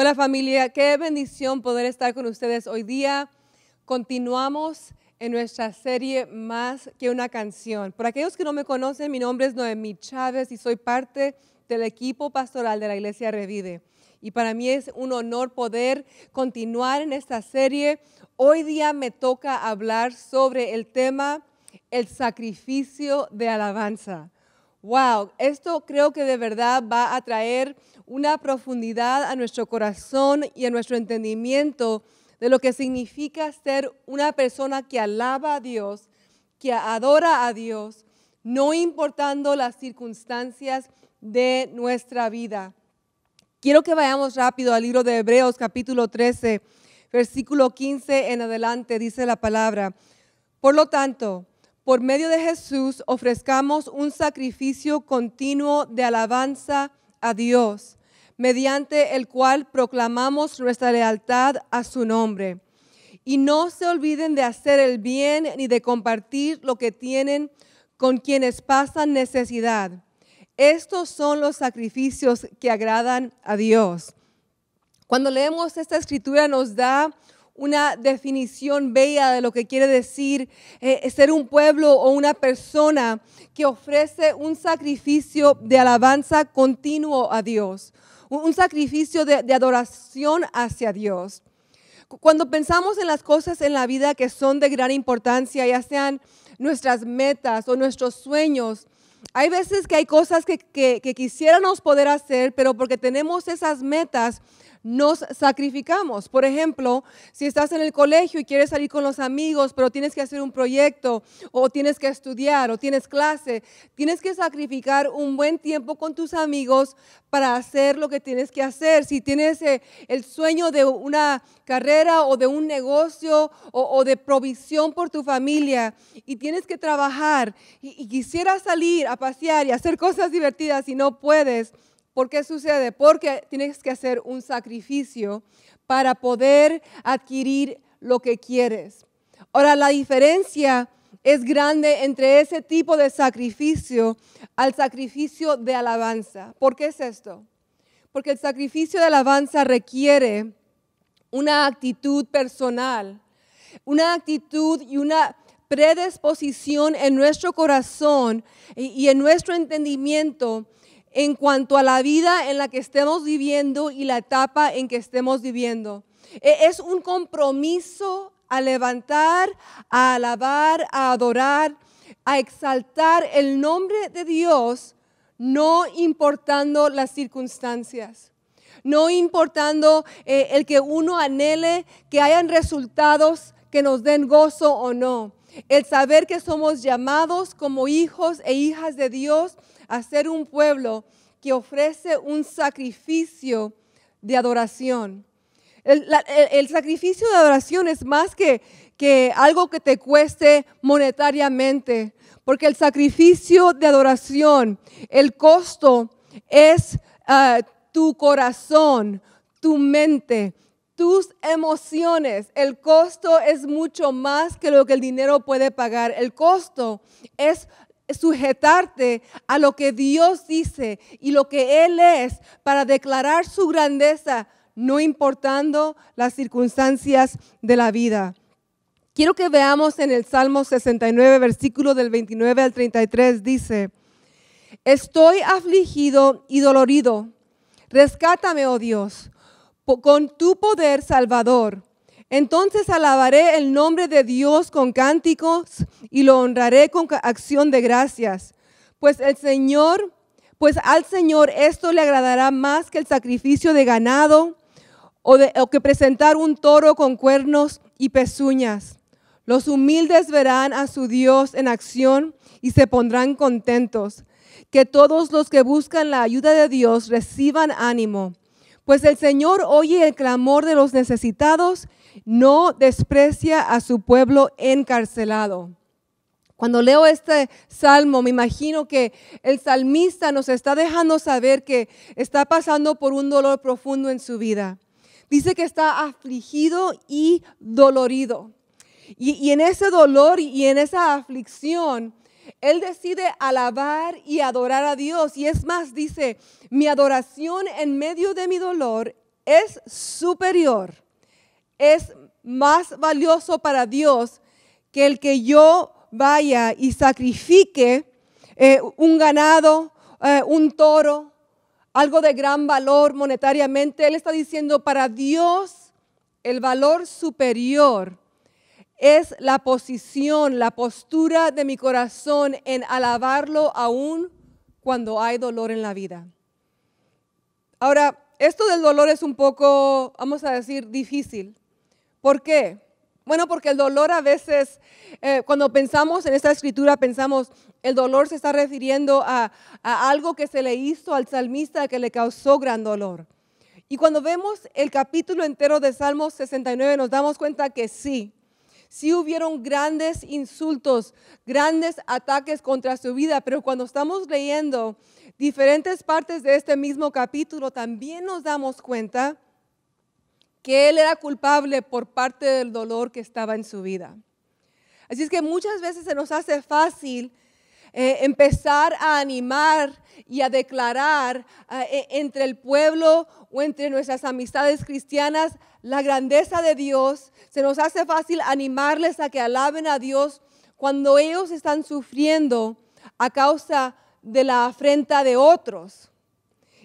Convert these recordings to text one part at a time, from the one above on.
Hola familia, qué bendición poder estar con ustedes hoy día. Continuamos en nuestra serie Más que una canción. Por aquellos que no me conocen, mi nombre es Noemí Chávez y soy parte del equipo pastoral de la Iglesia Revive. Y para mí es un honor poder continuar en esta serie. Hoy día me toca hablar sobre el tema, el sacrificio de alabanza. Wow, esto creo que de verdad va a traer una profundidad a nuestro corazón y a nuestro entendimiento de lo que significa ser una persona que alaba a Dios, que adora a Dios, no importando las circunstancias de nuestra vida. Quiero que vayamos rápido al libro de Hebreos, capítulo 13, versículo 15 en adelante, dice la palabra. Por lo tanto, por medio de Jesús ofrezcamos un sacrificio continuo de alabanza a Dios, mediante el cual proclamamos nuestra lealtad a su nombre. Y no se olviden de hacer el bien ni de compartir lo que tienen con quienes pasan necesidad. Estos son los sacrificios que agradan a Dios. Cuando leemos esta escritura nos da una definición bella de lo que quiere decir ser un pueblo o una persona que ofrece un sacrificio de alabanza continuo a Dios, un sacrificio de adoración hacia Dios. Cuando pensamos en las cosas en la vida que son de gran importancia, ya sean nuestras metas o nuestros sueños, hay veces que hay cosas que quisiéramos poder hacer, pero porque tenemos esas metas, nos sacrificamos. Por ejemplo, si estás en el colegio y quieres salir con los amigos, pero tienes que hacer un proyecto, o tienes que estudiar, o tienes clase, tienes que sacrificar un buen tiempo con tus amigos para hacer lo que tienes que hacer. Si tienes el sueño de una carrera o de un negocio o de provisión por tu familia y tienes que trabajar y quisieras salir a pasear y hacer cosas divertidas y no puedes, ¿por qué sucede? Porque tienes que hacer un sacrificio para poder adquirir lo que quieres. Ahora, la diferencia es grande entre ese tipo de sacrificio al sacrificio de alabanza. ¿Por qué es esto? Porque el sacrificio de alabanza requiere una actitud personal, una actitud y una predisposición en nuestro corazón y en nuestro entendimiento en cuanto a la vida en la que estemos viviendo y la etapa en que estemos viviendo. Es un compromiso a levantar, a alabar, a adorar, a exaltar el nombre de Dios, no importando las circunstancias, no importando el que uno anhele que hayan resultados que nos den gozo o no. El saber que somos llamados como hijos e hijas de Dios a ser un pueblo que ofrece un sacrificio de adoración. El sacrificio de adoración es más que algo que te cueste monetariamente, porque el sacrificio de adoración, el costo es tu corazón, tu mente, tus emociones. El costo es mucho más que lo que el dinero puede pagar. El costo es sujetarte a lo que Dios dice y lo que Él es para declarar su grandeza, no importando las circunstancias de la vida. Quiero que veamos en el Salmo 69, versículo del 29 al 33, dice: Estoy afligido y dolorido. Rescátame, oh Dios, con tu poder salvador. Entonces alabaré el nombre de Dios con cánticos y lo honraré con acción de gracias. Pues al Señor esto le agradará más que el sacrificio de ganado o que presentar un toro con cuernos y pezuñas. Los humildes verán a su Dios en acción y se pondrán contentos. Que todos los que buscan la ayuda de Dios reciban ánimo. Pues el Señor oye el clamor de los necesitados, no desprecia a su pueblo encarcelado. Cuando leo este salmo, me imagino que el salmista nos está dejando saber que está pasando por un dolor profundo en su vida. Dice que está afligido y dolorido. Y en ese dolor y en esa aflicción, él decide alabar y adorar a Dios. Y es más, dice, mi adoración en medio de mi dolor es superior, es más valioso para Dios que el que yo vaya y sacrifique un ganado, un toro, algo de gran valor monetariamente. Él está diciendo, para Dios el valor superior es la posición, la postura de mi corazón en alabarlo aún cuando hay dolor en la vida. Ahora, esto del dolor es un poco, vamos a decir, difícil. ¿Por qué? Bueno, porque el dolor a veces, cuando pensamos en esta escritura, pensamos, el dolor se está refiriendo a algo que se le hizo al salmista que le causó gran dolor. Y cuando vemos el capítulo entero de Salmos 69, nos damos cuenta que sí hubieron grandes insultos, grandes ataques contra su vida, pero cuando estamos leyendo diferentes partes de este mismo capítulo, también nos damos cuenta que él era culpable por parte del dolor que estaba en su vida. Así es que muchas veces se nos hace fácil empezar a animar y a declarar entre el pueblo o entre nuestras amistades cristianas la grandeza de Dios. Se nos hace fácil animarles a que alaben a Dios cuando ellos están sufriendo a causa de la afrenta de otros.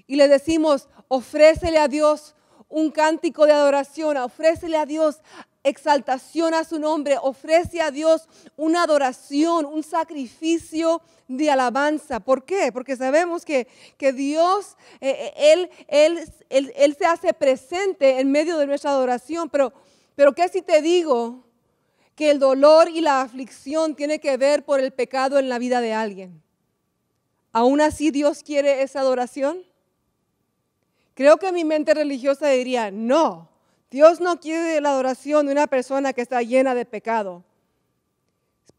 Y le decimos, ofrécele a Dios un cántico de adoración, ofrécele a Dios exaltación a su nombre, ofrece a Dios una adoración, un sacrificio de alabanza. ¿Por qué? Porque sabemos que Dios, Él se hace presente en medio de nuestra adoración, pero ¿qué si te digo que el dolor y la aflicción tiene que ver por el pecado en la vida de alguien? ¿Aún así Dios quiere esa adoración? Creo que mi mente religiosa diría, no, Dios no quiere la adoración de una persona que está llena de pecado.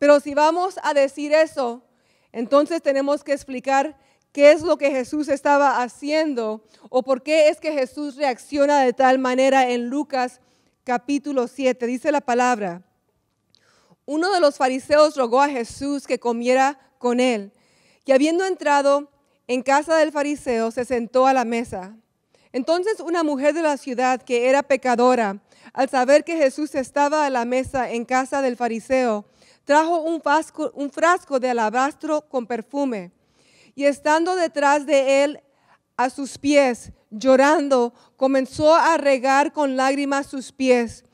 Pero si vamos a decir eso, entonces tenemos que explicar qué es lo que Jesús estaba haciendo o por qué es que Jesús reacciona de tal manera en Lucas capítulo 7. Dice la palabra, uno de los fariseos rogó a Jesús que comiera con él y habiendo entrado en casa del fariseo se sentó a la mesa. Entonces una mujer de la ciudad que era pecadora, al saber que Jesús estaba a la mesa en casa del fariseo, trajo un frasco de alabastro con perfume y estando detrás de él a sus pies, llorando, comenzó a regar con lágrimas sus pies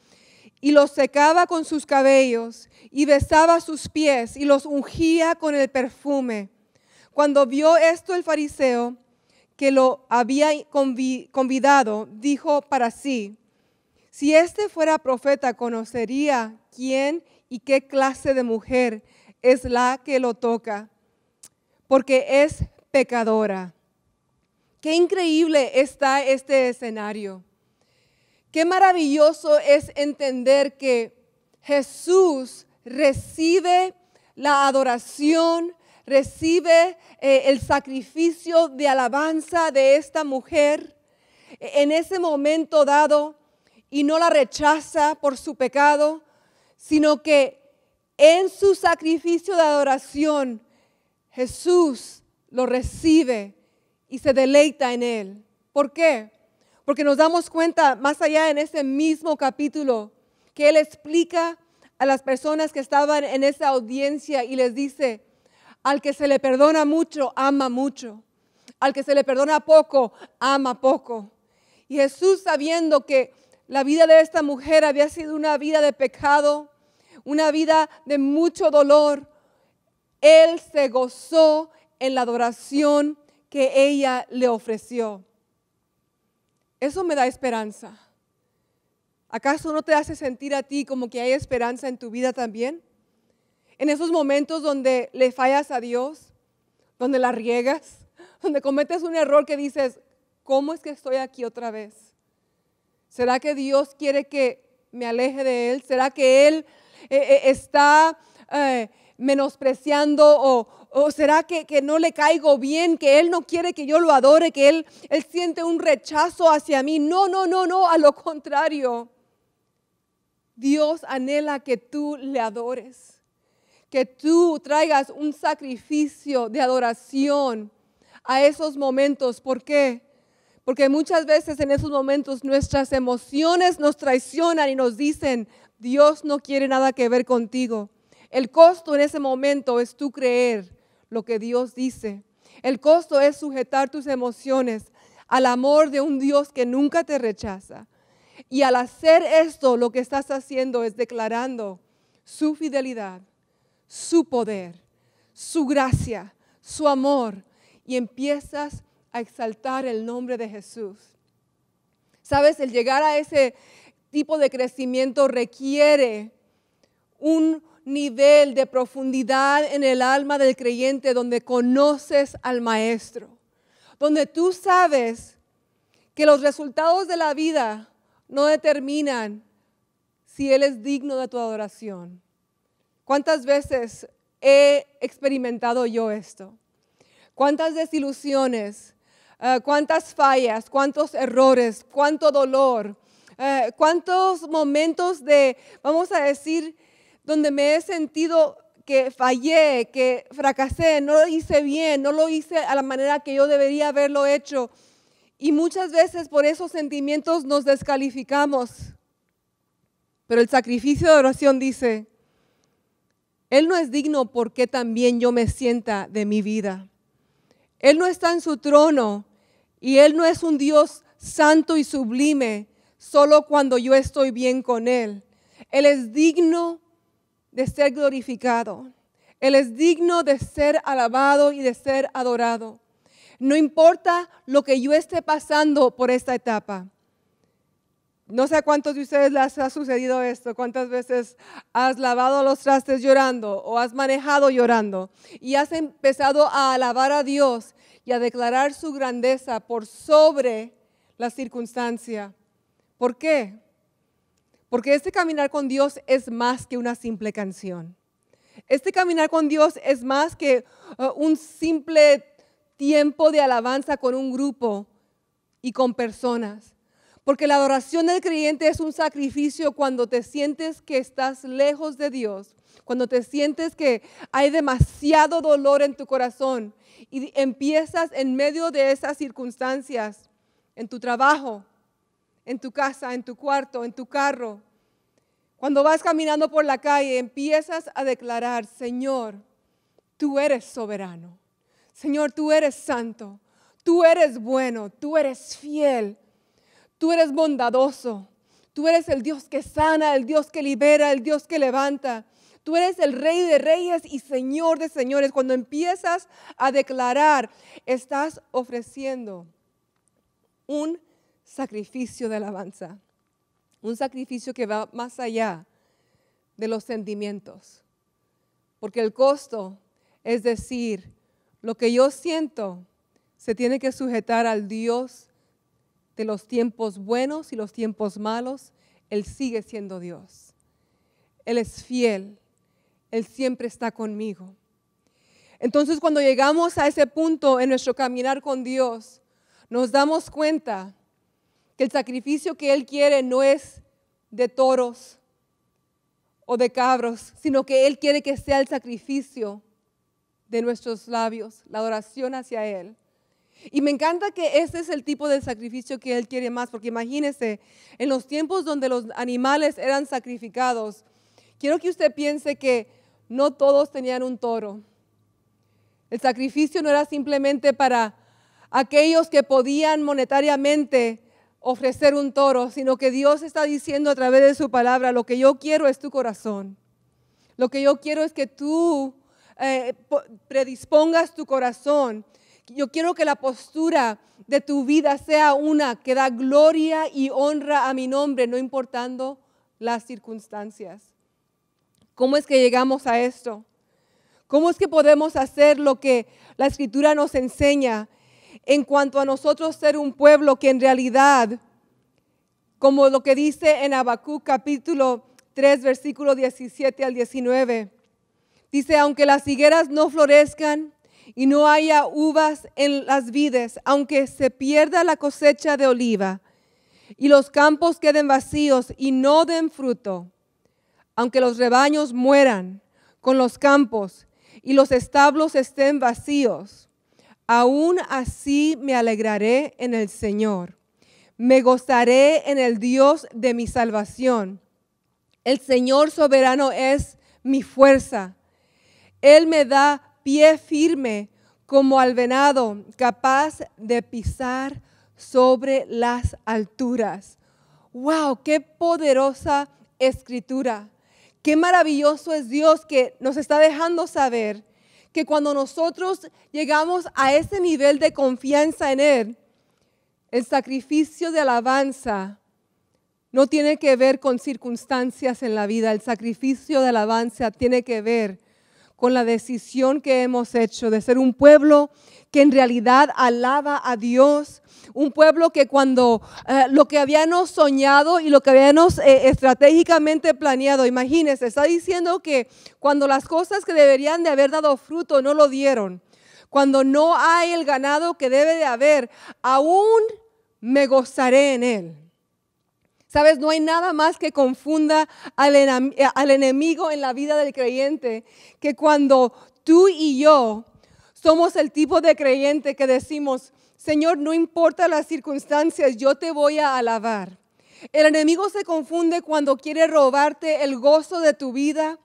y los secaba con sus cabellos y besaba sus pies y los ungía con el perfume. Cuando vio esto el fariseo, que lo había convidado, dijo para sí, si este fuera profeta, conocería quién y qué clase de mujer es la que lo toca, porque es pecadora. Qué increíble está este escenario. Qué maravilloso es entender que Jesús recibe la adoración, recibe el sacrificio de alabanza de esta mujer en ese momento dado y no la rechaza por su pecado, sino que en su sacrificio de adoración Jesús lo recibe y se deleita en él. ¿Por qué? Porque nos damos cuenta más allá en ese mismo capítulo que él explica a las personas que estaban en esa audiencia y les dice, al que se le perdona mucho, ama mucho. Al que se le perdona poco, ama poco. Y Jesús, sabiendo que la vida de esta mujer había sido una vida de pecado, una vida de mucho dolor, Él se gozó en la adoración que ella le ofreció. Eso me da esperanza. ¿Acaso no te hace sentir a ti como que hay esperanza en tu vida también? En esos momentos donde le fallas a Dios, donde la riegas, donde cometes un error que dices, ¿cómo es que estoy aquí otra vez? ¿Será que Dios quiere que me aleje de Él? ¿Será que Él está menospreciando o será que no le caigo bien, que Él no quiere que yo lo adore, que Él siente un rechazo hacia mí? No, a lo contrario. Dios anhela que tú le adores, que tú traigas un sacrificio de adoración a esos momentos. ¿Por qué? Porque muchas veces en esos momentos nuestras emociones nos traicionan y nos dicen, Dios no quiere nada que ver contigo. El costo en ese momento es tú creer lo que Dios dice. El costo es sujetar tus emociones al amor de un Dios que nunca te rechaza. Y al hacer esto, lo que estás haciendo es declarando su fidelidad, su poder, su gracia, su amor. Y empiezas a exaltar el nombre de Jesús. Sabes, el llegar a ese tipo de crecimiento requiere un nivel de profundidad en el alma del creyente donde conoces al Maestro, donde tú sabes que los resultados de la vida no determinan si Él es digno de tu adoración. ¿Cuántas veces he experimentado yo esto? ¿Cuántas desilusiones? ¿Cuántas fallas? ¿Cuántos errores? ¿Cuánto dolor? ¿Cuántos momentos de, vamos a decir, donde me he sentido que fallé, que fracasé, no lo hice bien, no lo hice a la manera que yo debería haberlo hecho? Y muchas veces por esos sentimientos nos descalificamos. Pero el sacrificio de oración dice, Él no es digno porque también yo me sienta de mi vida. Él no está en su trono y Él no es un Dios santo y sublime solo cuando yo estoy bien con Él. Él es digno de ser glorificado. Él es digno de ser alabado y de ser adorado. No importa lo que yo esté pasando por esta etapa. No sé a cuántos de ustedes les ha sucedido esto, cuántas veces has lavado los trastes llorando o has manejado llorando y has empezado a alabar a Dios y a declarar su grandeza por sobre la circunstancia. ¿Por qué? Porque este caminar con Dios es más que una simple canción. Este caminar con Dios es más que un simple tiempo de alabanza con un grupo y con personas. Porque la adoración del creyente es un sacrificio cuando te sientes que estás lejos de Dios, cuando te sientes que hay demasiado dolor en tu corazón y empiezas en medio de esas circunstancias, en tu trabajo, en tu casa, en tu cuarto, en tu carro. Cuando vas caminando por la calle, empiezas a declarar, Señor, tú eres soberano. Señor, tú eres santo. Tú eres bueno. Tú eres fiel. Tú eres bondadoso. Tú eres el Dios que sana, el Dios que libera, el Dios que levanta. Tú eres el Rey de reyes y Señor de señores. Cuando empiezas a declarar, estás ofreciendo un sacrificio de alabanza. Un sacrificio que va más allá de los sentimientos. Porque el costo es decir, lo que yo siento se tiene que sujetar al Dios de los tiempos buenos y los tiempos malos. Él sigue siendo Dios. Él es fiel. Él siempre está conmigo. Entonces, cuando llegamos a ese punto en nuestro caminar con Dios, nos damos cuenta que el sacrificio que Él quiere no es de toros o de cabros, sino que Él quiere que sea el sacrificio de nuestros labios, la adoración hacia Él. Y me encanta que ese es el tipo de sacrificio que Él quiere más, porque imagínese, en los tiempos donde los animales eran sacrificados, quiero que usted piense que no todos tenían un toro. El sacrificio no era simplemente para aquellos que podían monetariamente ofrecer un toro, sino que Dios está diciendo a través de su palabra, lo que yo quiero es tu corazón. Lo que yo quiero es que tú predispongas tu corazón. Yo quiero que la postura de tu vida sea una que da gloria y honra a mi nombre, no importando las circunstancias. ¿Cómo es que llegamos a esto? ¿Cómo es que podemos hacer lo que la Escritura nos enseña en cuanto a nosotros ser un pueblo que en realidad, como lo que dice en Habacuc capítulo 3, versículo 17 al 19, dice, aunque las higueras no florezcan y no haya uvas en las vides, aunque se pierda la cosecha de oliva y los campos queden vacíos y no den fruto, aunque los rebaños mueran con los campos y los establos estén vacíos, Aún así me alegraré en el Señor. Me gozaré en el Dios de mi salvación. El Señor soberano es mi fuerza. Él me da pie firme como al venado, capaz de pisar sobre las alturas. ¡Wow! ¡Qué poderosa escritura! ¡Qué maravilloso es Dios que nos está dejando saber que cuando nosotros llegamos a ese nivel de confianza en Él, el sacrificio de alabanza no tiene que ver con circunstancias en la vida. El sacrificio de alabanza tiene que ver con la decisión que hemos hecho de ser un pueblo que en realidad alaba a Dios, un pueblo que cuando lo que habíamos soñado y lo que habíamos estratégicamente planeado, imagínense, está diciendo que cuando las cosas que deberían de haber dado fruto no lo dieron, cuando no hay el ganado que debe de haber, aún me gozaré en él. Sabes, no hay nada más que confunda al enemigo en la vida del creyente que cuando tú y yo somos el tipo de creyente que decimos, Señor, no importa las circunstancias, yo te voy a alabar. El enemigo se confunde cuando quiere robarte el gozo de tu vida,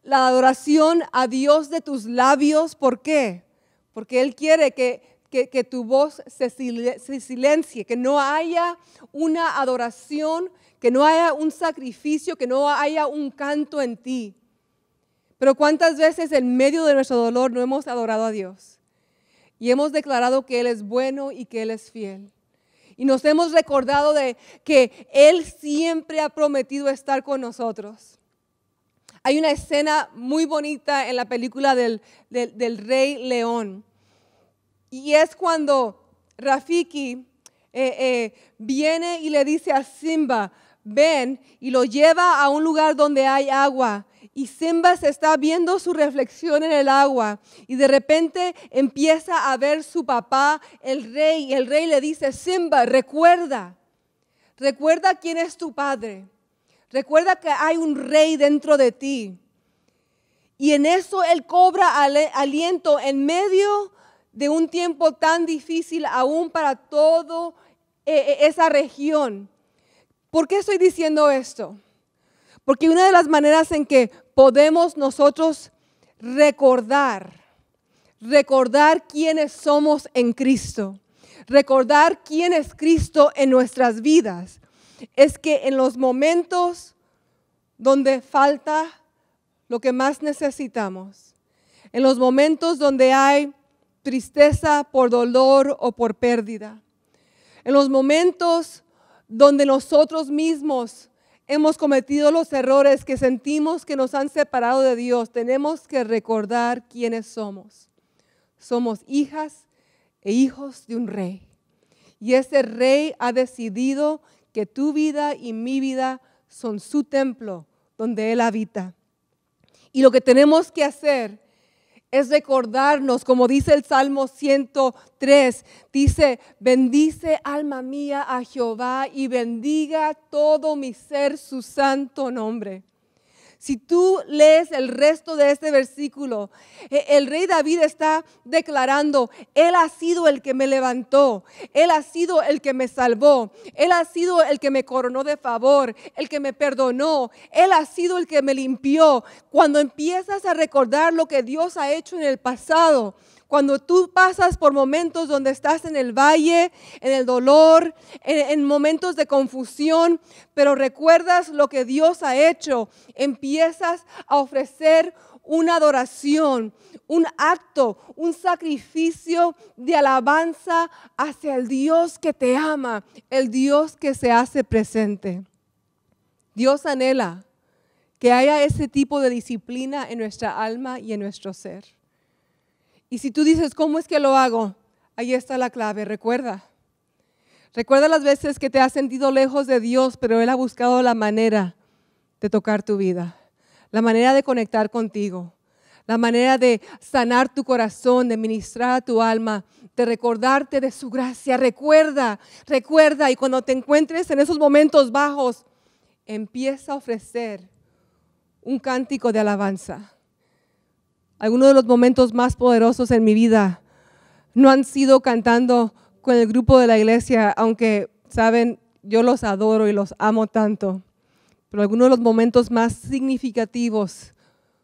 la adoración a Dios de tus labios. ¿Por qué? Porque Él quiere que tu voz se silencie, que no haya una adoración, que no haya un sacrificio, que no haya un canto en ti. Pero ¿cuántas veces en medio de nuestro dolor no hemos adorado a Dios? Y hemos declarado que Él es bueno y que Él es fiel. Y nos hemos recordado de que Él siempre ha prometido estar con nosotros. Hay una escena muy bonita en la película del Rey León. Y es cuando Rafiki viene y le dice a Simba, ven, y lo lleva a un lugar donde hay agua. Y Simba se está viendo su reflexión en el agua. Y de repente empieza a ver su papá, el rey. Y el rey le dice, Simba, recuerda quién es tu padre. Recuerda que hay un rey dentro de ti. Y en eso él cobra aliento en medio de un tiempo tan difícil aún para toda esa región. ¿Por qué estoy diciendo esto? Porque una de las maneras en que podemos nosotros recordar quiénes somos en Cristo, recordar quién es Cristo en nuestras vidas, es que en los momentos donde falta lo que más necesitamos, en los momentos donde hay tristeza por dolor o por pérdida, en los momentos donde nosotros mismos hemos cometido los errores que sentimos que nos han separado de Dios, tenemos que recordar quiénes somos. Somos hijas e hijos de un rey. Y ese rey ha decidido que tu vida y mi vida son su templo donde Él habita. Y lo que tenemos que hacer es recordarnos, como dice el Salmo 103, dice, bendice alma mía a Jehová y bendiga todo mi ser su santo nombre. Si tú lees el resto de este versículo, el rey David está declarando, Él ha sido el que me levantó, Él ha sido el que me salvó, Él ha sido el que me coronó de favor, el que me perdonó, Él ha sido el que me limpió. Cuando empiezas a recordar lo que Dios ha hecho en el pasado, cuando tú pasas por momentos donde estás en el valle, en el dolor, en momentos de confusión, pero recuerdas lo que Dios ha hecho, empiezas a ofrecer una adoración, un acto, un sacrificio de alabanza hacia el Dios que te ama, el Dios que se hace presente. Dios anhela que haya ese tipo de disciplina en nuestra alma y en nuestro ser. Y si tú dices, ¿cómo es que lo hago? Ahí está la clave, recuerda. Recuerda las veces que te has sentido lejos de Dios, pero Él ha buscado la manera de tocar tu vida, la manera de conectar contigo, la manera de sanar tu corazón, de ministrar a tu alma, de recordarte de su gracia. Recuerda, y cuando te encuentres en esos momentos bajos, empieza a ofrecer un cántico de alabanza. Algunos de los momentos más poderosos en mi vida no han sido cantando con el grupo de la iglesia, aunque saben, yo los adoro y los amo tanto. Pero algunos de los momentos más significativos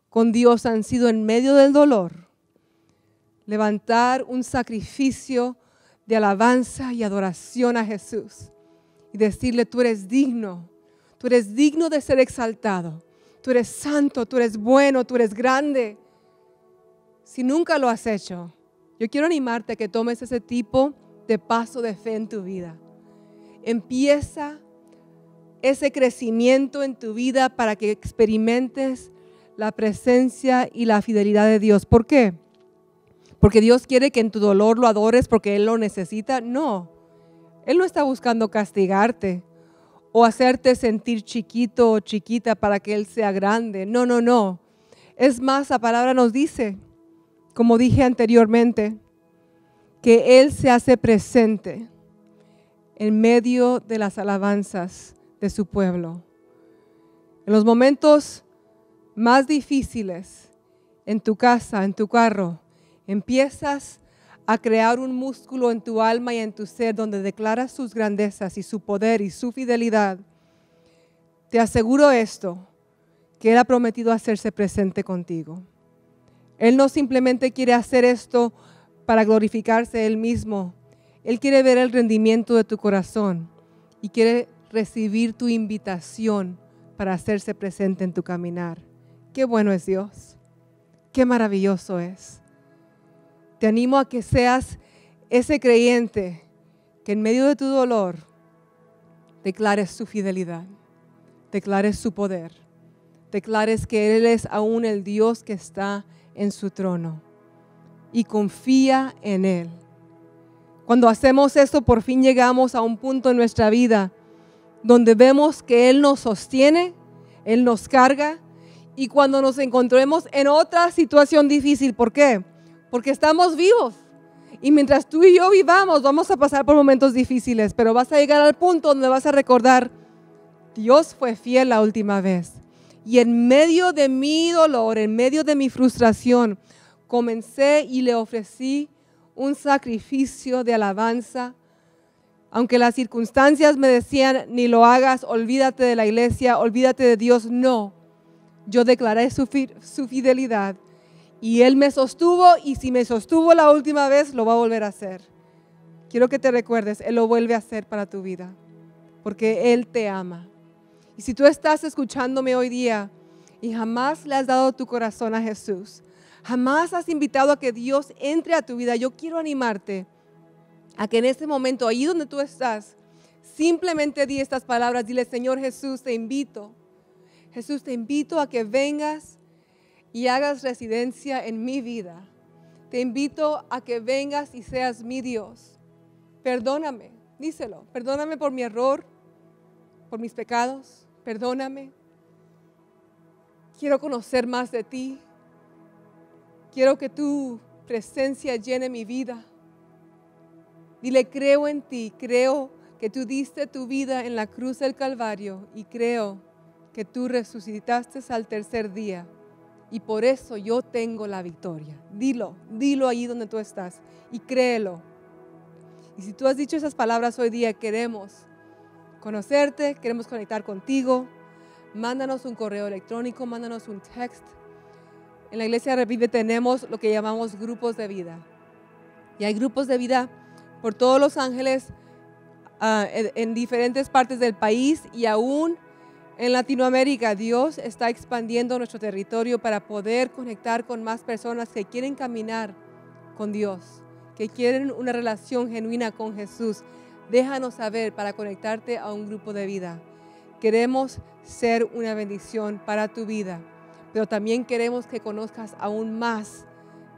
con Dios han sido en medio del dolor. Levantar un sacrificio de alabanza y adoración a Jesús y decirle, tú eres digno de ser exaltado, tú eres santo, tú eres bueno, tú eres grande. Si nunca lo has hecho, yo quiero animarte a que tomes ese tipo de paso de fe en tu vida. Empieza ese crecimiento en tu vida para que experimentes la presencia y la fidelidad de Dios. ¿Por qué? Porque Dios quiere que en tu dolor lo adores porque Él lo necesita. No, Él no está buscando castigarte o hacerte sentir chiquito o chiquita para que Él sea grande. No, no, no. Es más, la palabra nos dice, como dije anteriormente, que Él se hace presente en medio de las alabanzas de su pueblo. En los momentos más difíciles, en tu casa, en tu carro, empiezas a crear un músculo en tu alma y en tu ser donde declaras sus grandezas y su poder y su fidelidad. Te aseguro esto, que Él ha prometido hacerse presente contigo. Él no simplemente quiere hacer esto para glorificarse Él mismo. Él quiere ver el rendimiento de tu corazón y quiere recibir tu invitación para hacerse presente en tu caminar. Qué bueno es Dios. Qué maravilloso es. Te animo a que seas ese creyente que en medio de tu dolor declares su fidelidad, declares su poder, declares que Él es aún el Dios que está en su trono y confía en Él. Cuando hacemos esto, por fin llegamos a un punto en nuestra vida donde vemos que Él nos sostiene, Él nos carga, y cuando nos encontremos en otra situación difícil, ¿por qué? Porque estamos vivos. Y mientras tú y yo vivamos, vamos a pasar por momentos difíciles, pero vas a llegar al punto donde vas a recordar, Dios fue fiel la última vez. Y en medio de mi dolor, en medio de mi frustración, comencé y le ofrecí un sacrificio de alabanza. Aunque las circunstancias me decían, ni lo hagas, olvídate de la iglesia, olvídate de Dios, no. Yo declaré su fidelidad y Él me sostuvo, y si me sostuvo la última vez, lo va a volver a hacer. Quiero que te recuerdes, Él lo vuelve a hacer para tu vida, porque Él te ama. Y si tú estás escuchándome hoy día y jamás le has dado tu corazón a Jesús, jamás has invitado a que Dios entre a tu vida, yo quiero animarte a que en este momento, ahí donde tú estás, simplemente di estas palabras, dile, Señor Jesús, te invito. Jesús, te invito a que vengas y hagas residencia en mi vida. Te invito a que vengas y seas mi Dios. Perdóname, díselo, perdóname por mi error, por mis pecados, perdóname. Quiero conocer más de ti. Quiero que tu presencia llene mi vida. Dile, creo en ti, creo que tú diste tu vida en la cruz del Calvario y creo que tú resucitaste al tercer día y por eso yo tengo la victoria. Dilo ahí donde tú estás y créelo. Y si tú has dicho esas palabras hoy día, queremos conocerte, queremos conectar contigo. Mándanos un correo electrónico, mándanos un text. En la Iglesia Revive tenemos lo que llamamos grupos de vida. Y hay grupos de vida por todos Los Ángeles, en diferentes partes del país y aún en Latinoamérica. Dios está expandiendo nuestro territorio para poder conectar con más personas que quieren caminar con Dios, que quieren una relación genuina con Jesús. Déjanos saber para conectarte a un grupo de vida. Queremos ser una bendición para tu vida, pero también queremos que conozcas aún más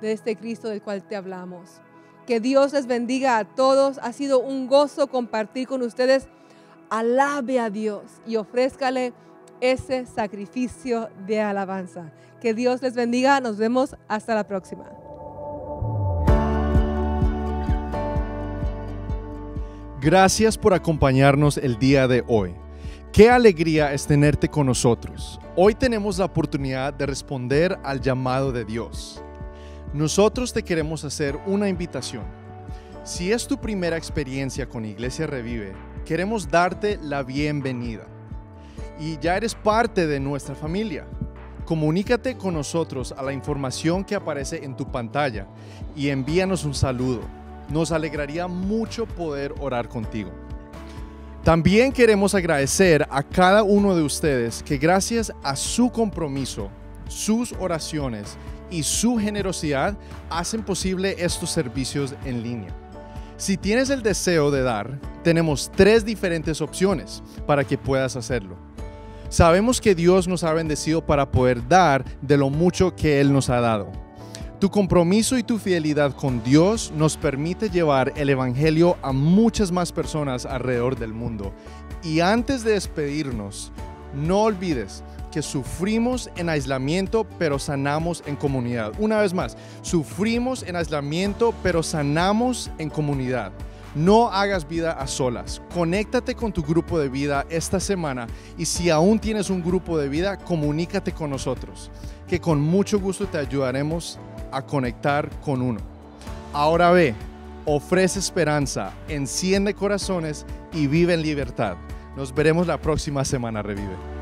de este Cristo del cual te hablamos. Que Dios les bendiga a todos. Ha sido un gozo compartir con ustedes. Alabe a Dios y ofrézcale ese sacrificio de alabanza. Que Dios les bendiga. Nos vemos hasta la próxima. Gracias por acompañarnos el día de hoy. Qué alegría es tenerte con nosotros. Hoy tenemos la oportunidad de responder al llamado de Dios. Nosotros te queremos hacer una invitación. Si es tu primera experiencia con Iglesia Revive, queremos darte la bienvenida. Y ya eres parte de nuestra familia. Comunícate con nosotros a la información que aparece en tu pantalla y envíanos un saludo. Nos alegraría mucho poder orar contigo. También queremos agradecer a cada uno de ustedes que gracias a su compromiso, sus oraciones y su generosidad hacen posible estos servicios en línea. Si tienes el deseo de dar, tenemos 3 diferentes opciones para que puedas hacerlo. Sabemos que Dios nos ha bendecido para poder dar de lo mucho que Él nos ha dado. Tu compromiso y tu fidelidad con Dios nos permite llevar el Evangelio a muchas más personas alrededor del mundo. Y antes de despedirnos, no olvides que sufrimos en aislamiento, pero sanamos en comunidad. Una vez más, sufrimos en aislamiento, pero sanamos en comunidad. No hagas vida a solas. Conéctate con tu grupo de vida esta semana y si aún tienes un grupo de vida, comunícate con nosotros, que con mucho gusto te ayudaremos a conectar con uno. Ahora ve, ofrece esperanza, enciende corazones y vive en libertad. Nos veremos la próxima semana, Revive.